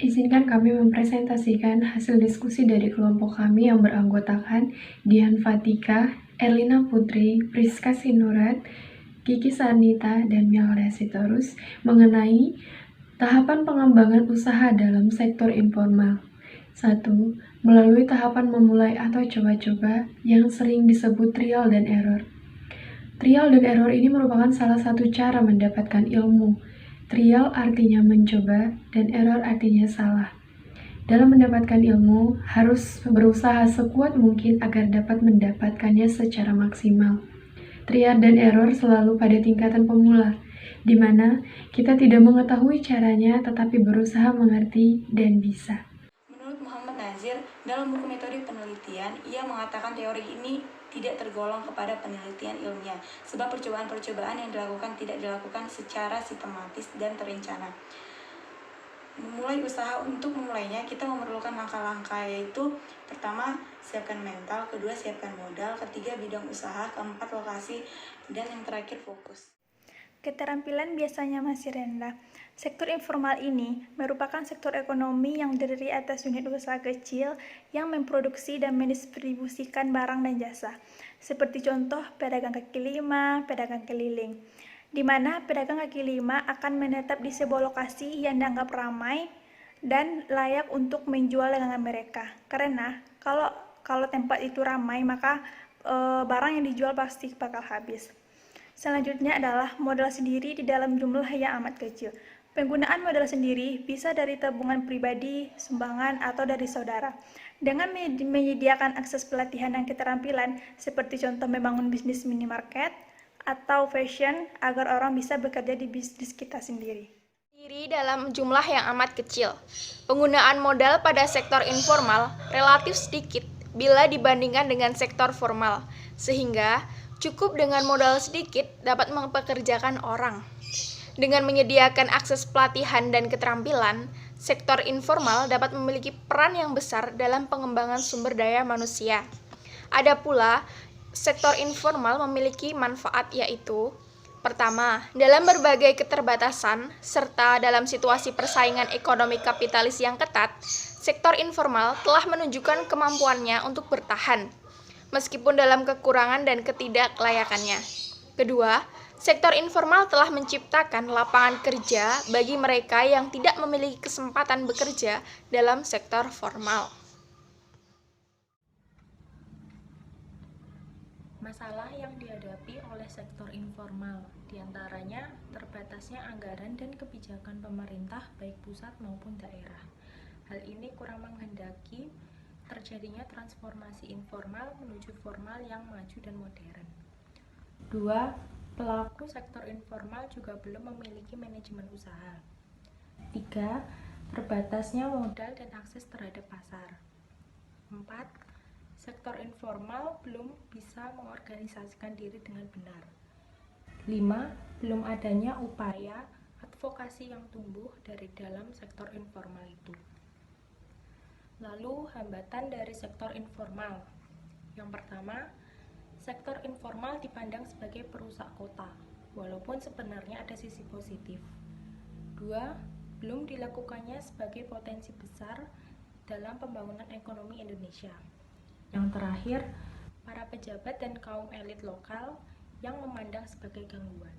Izinkan kami mempresentasikan hasil diskusi dari kelompok kami yang beranggotakan Dian Fatika, Erlina Putri, Priska Sinurat, Kiki Sarnita, dan Melda Sitorus mengenai tahapan pengembangan usaha dalam sektor informal. 1. Melalui tahapan memulai atau coba-coba yang sering disebut trial dan error. Trial dan error ini merupakan salah satu cara mendapatkan ilmu. Trial artinya mencoba dan error artinya salah. Dalam mendapatkan ilmu, harus berusaha sekuat mungkin agar dapat mendapatkannya secara maksimal. Trial dan error selalu pada tingkatan pemula, di mana kita tidak mengetahui caranya tetapi berusaha mengerti dan bisa. Menurut Muhammad Nazir, dalam buku metode penelitian, ia mengatakan teori ini tidak tergolong kepada penelitian ilmiah, sebab percobaan-percobaan yang dilakukan tidak dilakukan secara sistematis dan terencana. Memulai usaha, untuk memulainya kita memerlukan langkah-langkah, yaitu pertama, siapkan mental, kedua, siapkan modal, ketiga, bidang usaha, keempat, lokasi, dan yang terakhir, fokus. Keterampilan biasanya masih rendah. Sektor informal ini merupakan sektor ekonomi yang terdiri atas unit usaha kecil yang memproduksi dan mendistribusikan barang dan jasa, seperti contoh pedagang kaki lima, pedagang keliling, di mana pedagang kaki lima akan menetap di sebuah lokasi yang dianggap ramai dan layak untuk menjual dagangan mereka. Karena kalau tempat itu ramai, maka barang yang dijual pasti bakal habis. Selanjutnya adalah modal sendiri di dalam jumlah yang amat kecil. Penggunaan modal sendiri bisa dari tabungan pribadi, sumbangan, atau dari saudara. Dengan menyediakan akses pelatihan dan keterampilan, seperti contoh membangun bisnis minimarket atau fashion, agar orang bisa bekerja di bisnis kita sendiri. Dalam jumlah yang amat kecil, penggunaan modal pada sektor informal relatif sedikit bila dibandingkan dengan sektor formal, sehingga cukup dengan modal sedikit dapat mempekerjakan orang. Dengan menyediakan akses pelatihan dan keterampilan, sektor informal dapat memiliki peran yang besar dalam pengembangan sumber daya manusia. Ada pula, sektor informal memiliki manfaat, yaitu pertama, dalam berbagai keterbatasan serta dalam situasi persaingan ekonomi kapitalis yang ketat, sektor informal telah menunjukkan kemampuannya untuk bertahan meskipun dalam kekurangan dan ketidaklayakannya. Kedua, sektor informal telah menciptakan lapangan kerja bagi mereka yang tidak memiliki kesempatan bekerja dalam sektor formal. Masalah yang dihadapi oleh sektor informal, diantaranya terbatasnya anggaran dan kebijakan pemerintah baik pusat maupun daerah. Hal ini kurang menghendaki terjadinya transformasi informal menuju formal yang maju dan modern. 2. Pelaku sektor informal juga belum memiliki manajemen usaha. 3. Terbatasnya modal dan akses terhadap pasar. 4. Sektor informal belum bisa mengorganisasikan diri dengan benar. 5. Belum adanya upaya advokasi yang tumbuh dari dalam sektor informal itu. Lalu, hambatan dari sektor informal. Yang pertama, sektor informal dipandang sebagai perusak kota, walaupun sebenarnya ada sisi positif. 2. Belum dilakukannya sebagai potensi besar dalam pembangunan ekonomi Indonesia. Yang terakhir, para pejabat dan kaum elit lokal yang memandang sebagai gangguan.